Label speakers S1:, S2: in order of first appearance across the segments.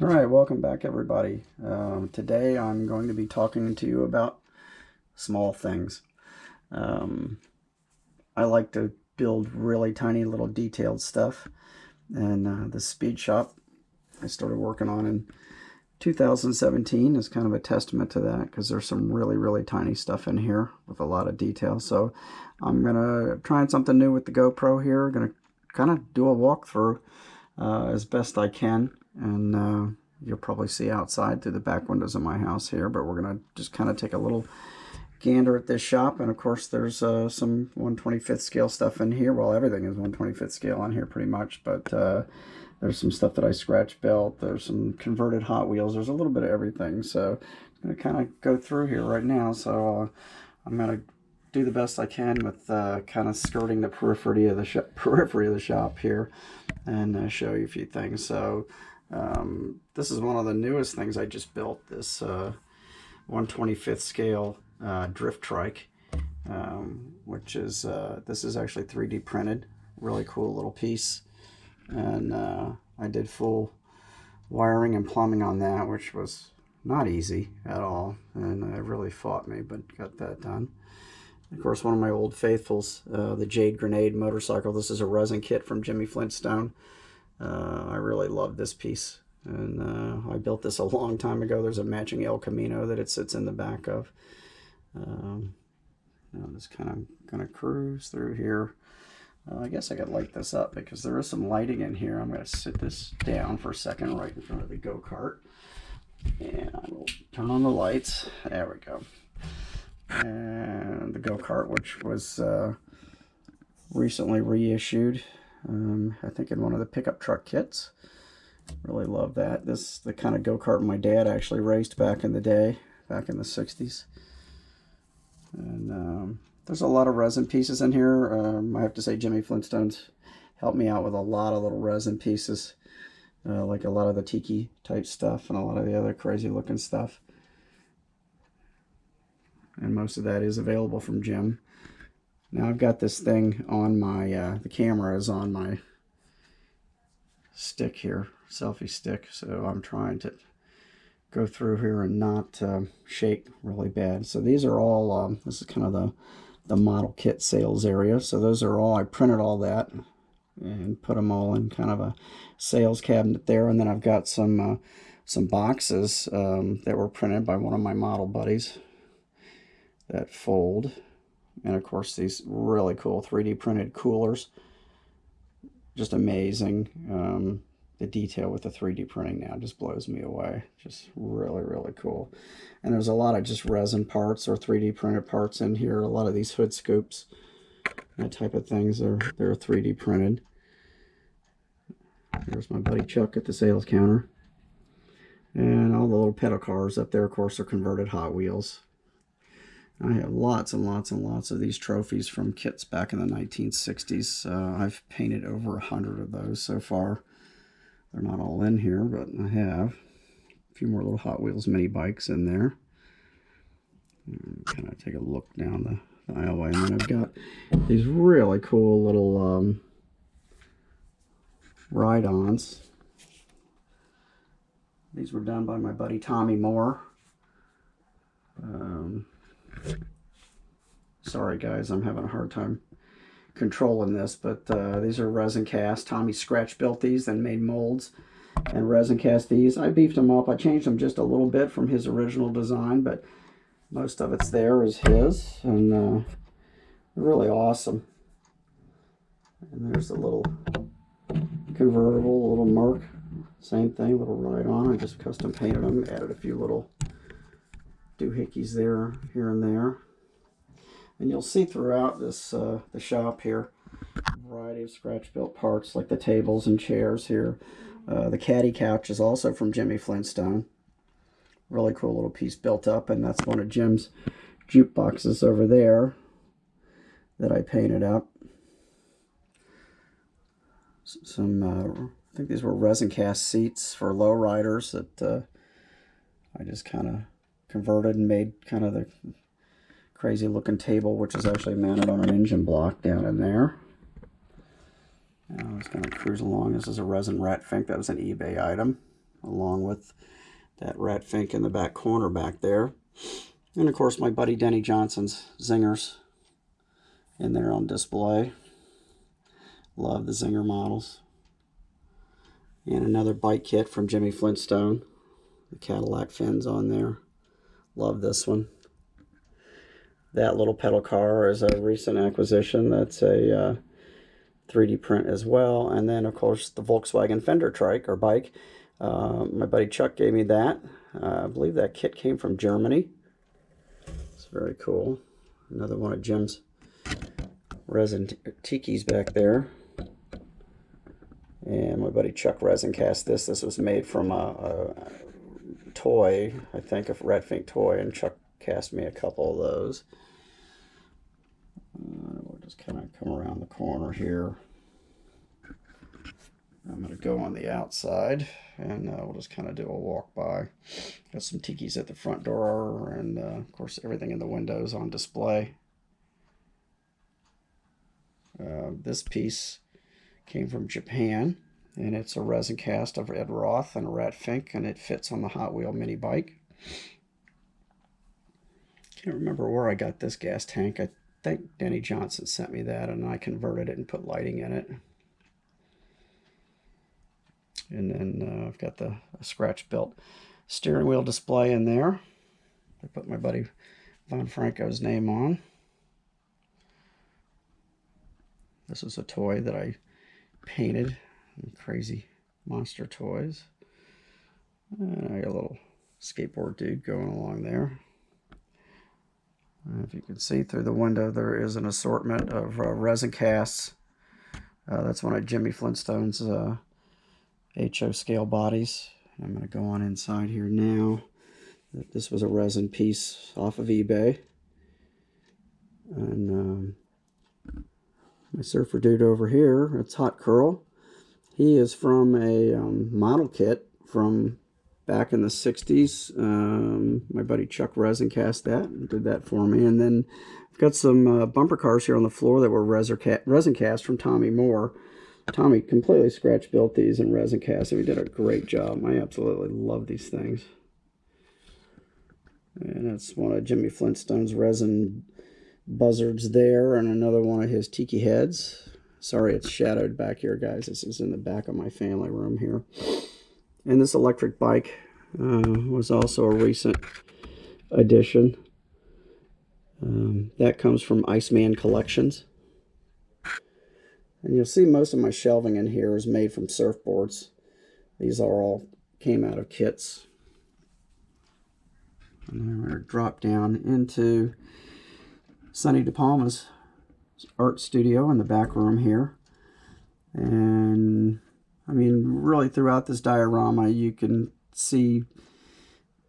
S1: All right, welcome back, everybody. Today I'm going to be talking to you about small things. Um, I like to build really tiny little detailed stuff, and the speed shop I started working on in 2017 is kind of a testament to that because there's some really tiny stuff in here with a lot of detail. So I'm gonna try something new with the GoPro here. Gonna kind of do a walkthrough as best I can, and you'll probably see outside through the back windows of my house here, but we're gonna just kind of take a little gander at this shop. And of course there's some 1/25th scale stuff in here. Well, everything is 1/25th scale on here pretty much, but there's some stuff that I scratch built. There's some converted Hot Wheels. There's a little bit of everything. So I'm going to kind of go through here right now. So I'm going to do the best I can with kind of skirting the periphery of the shop here, and show you a few things. So this is one of the newest things I just built. This 1/25th scale drift trike, which is this is actually 3D printed. Really cool little piece. And I did full wiring and plumbing on that, which was not easy at all, and it really fought me, but got that done. Of course, one of my old faithfuls, the Jade Grenade motorcycle. This is a resin kit from Jimmy Flintstone. I really love this piece, and I built this a long time ago. There's a matching El Camino that it sits in the back of. I'm just kind of gonna cruise through here. I guess I could light this up because there is some lighting in here. I'm going to sit this down for a second right in front of the go-kart. And I will turn on the lights. There we go. And the go-kart, which was recently reissued, I think in one of the pickup truck kits. Really love that. This is the kind of go-kart my dad actually raced back in the day, back in the 60s. And there's a lot of resin pieces in here. I have to say Jimmy Flintstone's helped me out with a lot of little resin pieces, like a lot of the tiki type stuff and a lot of the other crazy looking stuff. And most of that is available from Jim. Now I've got this thing on my, the camera is on my stick here, selfie stick, so I'm trying to go through here and not shake really bad. So these are all, this is kind of the model kit sales area. So those are all, I printed all that and put them all in kind of a sales cabinet there. And then I've got some boxes that were printed by one of my model buddies that fold. And of course these really cool 3D printed coolers. Just amazing. The detail with the 3D printing now just blows me away. Just really cool. And there's a lot of just resin parts or 3D printed parts in here. A lot of these hood scoops, that type of things, they're 3D printed. There's my buddy Chuck at the sales counter. And all the little pedal cars up there, of course, are converted Hot Wheels. I have lots and lots of these trophies from kits back in the 1960s. I've painted over 100 of those so far. They're not all in here, but I have a few more little Hot Wheels mini bikes in there. Kind of take a look down the aisleway, and then I've got these really cool little ride-ons. These were done by my buddy Tommy Moore. Sorry guys, I'm having a hard time controlling this, but these are resin cast. Tommy scratch built these and made molds and resin cast these. I beefed them up. I changed them just a little bit from his original design, but most of it's there is his, and they're really awesome. And there's the little convertible, little Merc, same thing, little ride-on. I just custom painted them, added a few little doohickeys there, here and there. And you'll see throughout this the shop here a variety of scratch built parts like the tables and chairs here. The caddy couch is also from Jimmy Flintstone. Really cool little piece built up, and that's one of Jim's jukeboxes over there that I painted up. Some I think these were resin cast seats for lowriders that I just kind of converted and made kind of the crazy looking table, which is actually mounted on an engine block down in there. Now I'm just going to cruise along. This is a resin rat fink. That was an eBay item. along with that rat fink in the back corner back there. And of course my buddy Denny Johnson's Zingers in there on display. Love the Zinger models. And another bike kit from Jimmy Flintstone. The Cadillac fins on there. Love this one. That little pedal car is a recent acquisition. That's a 3D print as well. And then of course the Volkswagen Fender trike or bike. My buddy Chuck gave me that. I believe that kit came from Germany. It's very cool. Another one of Jim's resin tikis back there. And my buddy Chuck resin cast this. This was made from a toy, I think, a red fink toy, and Chuck cast me a couple of those. We'll just kind of come around the corner here. I'm going to go on the outside, and we'll just kind of do a walk by. Got some tikis at the front door, and of course everything in the windows on display. This piece came from Japan, and it's a resin cast of Ed Roth and a rat fink, and it fits on the Hot Wheel mini bike. Can't remember where I got this gas tank. I think Denny Johnson sent me that, and I converted it and put lighting in it. And then I've got the scratch built steering wheel display in there. I put my buddy Von Franco's name on. This is a toy that I painted. Crazy Monster Toys. And I got a little skateboard dude going along there. If you can see through the window, there is an assortment of resin casts. That's one of Jimmy Flintstone's HO scale bodies. I'm going to go on inside here now. This was a resin piece off of eBay. And my surfer dude over here, it's Hot Curl. He is from a model kit from back in the 60s. My buddy Chuck resin cast that and did that for me. And then I've got some bumper cars here on the floor that were resin cast from Tommy Moore. Tommy completely scratch built these in resin cast, and he did a great job. I absolutely love these things. And that's one of Jimmy Flintstone's resin buzzards there, and another one of his tiki heads. Sorry it's shadowed back here, guys. This is in the back of my family room here. And this electric bike was also a recent addition. That comes from Iceman Collections. And you'll see most of my shelving in here is made from surfboards. These are all came out of kits. And then we're going to drop down into Sonny DePalma's art studio in the back room here. And I mean, really throughout this diorama you can see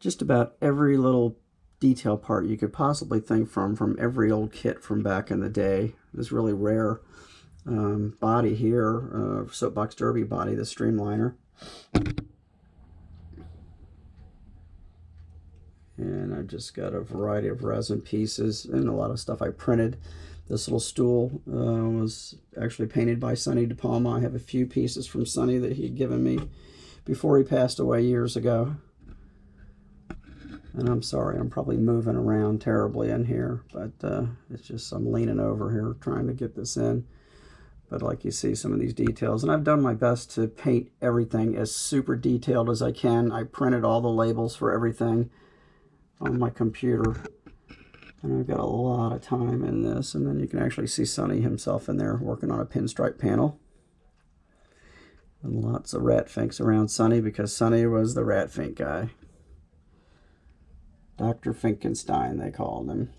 S1: just about every little detail part you could possibly think from every old kit from back in the day. This really rare body here, Soapbox Derby body, the Streamliner. And I've just got a variety of resin pieces and a lot of stuff I printed. This little stool was actually painted by Sonny DePalma. I have a few pieces from Sonny that he'd given me before he passed away years ago. And I'm sorry, I'm probably moving around terribly in here, but it's just I'm leaning over here trying to get this in. But like you see some of these details, and I've done my best to paint everything as super detailed as I can. I printed all the labels for everything on my computer, and I've got a lot of time in this. And then you can actually see Sonny himself in there working on a pinstripe panel, and lots of rat finks around Sonny because Sonny was the rat fink guy. Dr. Finkenstein they called him.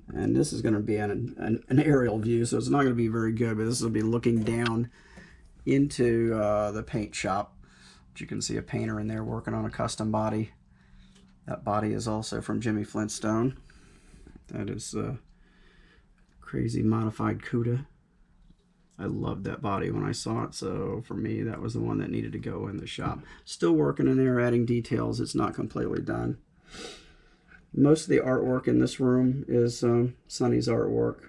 S1: And this is going to be an aerial view, so it's not going to be very good, but this will be looking down into the paint shop. But you can see a painter in there working on a custom body. That body is also from Jimmy Flintstone. That is crazy modified Cuda. I loved that body when I saw it, so for me that was the one that needed to go in the shop. Still working in there, adding details. It's not completely done. Most of the artwork in this room is Sonny's artwork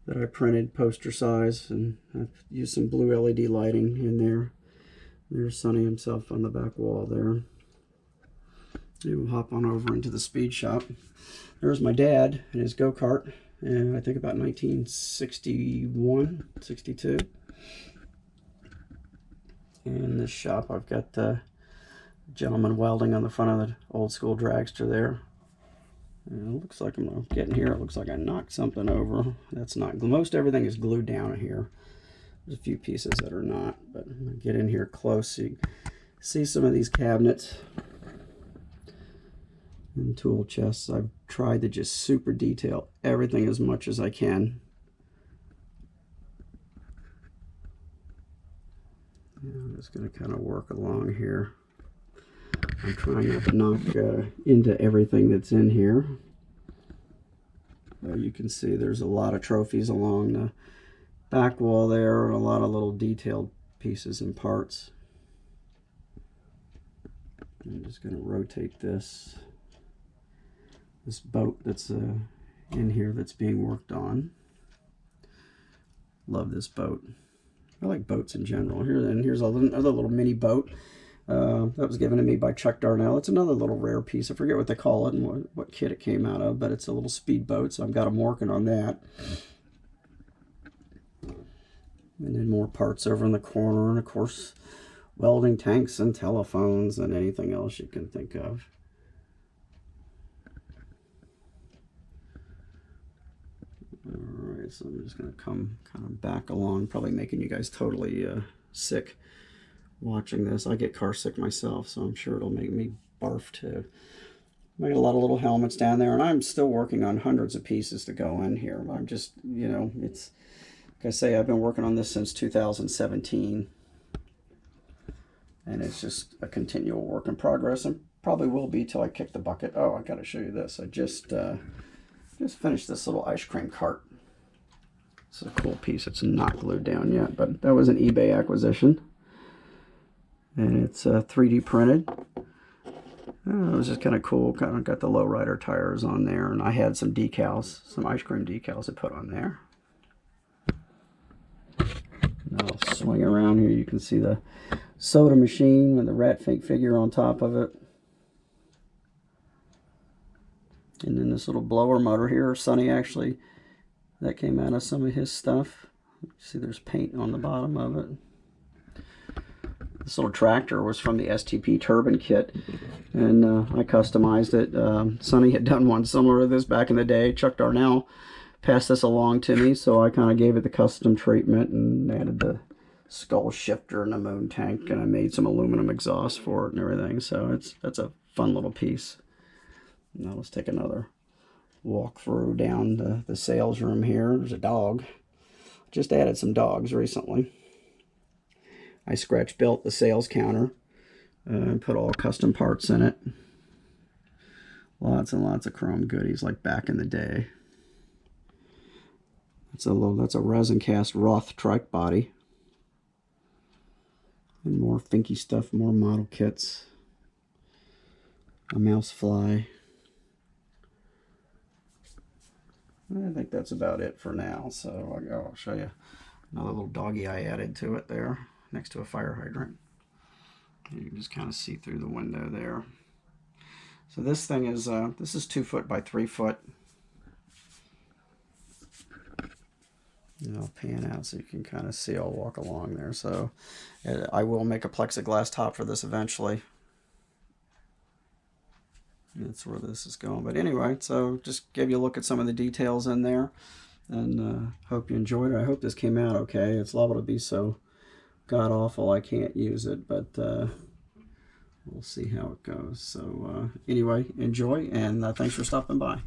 S1: that I printed poster size, and I've used some blue LED lighting in there. There's Sonny himself on the back wall there. We'll hop on over into the speed shop. There's my dad and his go-kart, and I think about 1961, 62. In this shop, I've got the gentleman welding on the front of the old school dragster there. And it looks like I'm getting here. It looks like I knocked something over. That's not. Most everything is glued down here. There's a few pieces that are not, but I'm gonna get in here close so you see some of these cabinets and tool chests. I've tried to just super detail everything as much as I can. I'm just going to kind of work along here. I'm trying not to knock into everything that's in here. You can see there's a lot of trophies along the back wall there, and a lot of little detailed pieces and parts. I'm just going to rotate this boat that's in here that's being worked on. Love this boat. I like boats in general. Here's another little mini boat that was given to me by Chuck Darnell. It's another little rare piece. I forget what they call it and what kit it came out of, but it's a little speedboat, so I've got them working on that. And then more parts over in the corner, and of course welding tanks and telephones and anything else you can think of. Alright, so I'm just going to come kind of back along, probably making you guys totally sick watching this. I get car sick myself, so I'm sure it'll make me barf too. I got a lot of little helmets down there, and I'm still working on hundreds of pieces to go in here. I'm just, you know, it's, like I say, I've been working on this since 2017, and it's just a continual work in progress, and probably will be till I kick the bucket. Oh, I got to show you this. I just finished this little ice cream cart. It's a cool piece. It's not glued down yet, but that was an eBay acquisition. And it's 3D printed. It was just kind of cool. Kind of got the lowrider tires on there, and I had some decals, some ice cream decals I put on there. And I'll swing around here. You can see the soda machine with the rat fake figure on top of it. And then this little blower motor here, Sonny actually, that came out of some of his stuff. See, there's paint on the bottom of it. This little tractor was from the STP turbine kit, and I customized it. Sonny had done one similar to this back in the day. Chuck Darnell passed this along to me, so I kind of gave it the custom treatment and added the skull shifter and the moon tank, and I made some aluminum exhaust for it and everything. So that's a fun little piece. Now let's take another walk through down the sales room here. There's a dog. Just added some dogs recently. I scratch built the sales counter and put all custom parts in it. Lots and lots of chrome goodies like back in the day. That's a resin cast Roth trike body. And more Finky stuff, more model kits. A mouse fly. I think that's about it for now. So I'll show you another little doggy I added to it there, next to a fire hydrant. You can just kind of see through the window there. So this thing is, this is 2 foot by 3 foot. And I'll pan out so you can kind of see. I'll walk along there. So I will make a plexiglass top for this eventually. That's where this is going. But anyway, so just give you a look at some of the details in there. And hope you enjoyed it. I hope this came out okay. It's liable to be so god awful I can't use it, but we'll see how it goes. So anyway, enjoy, and thanks for stopping by.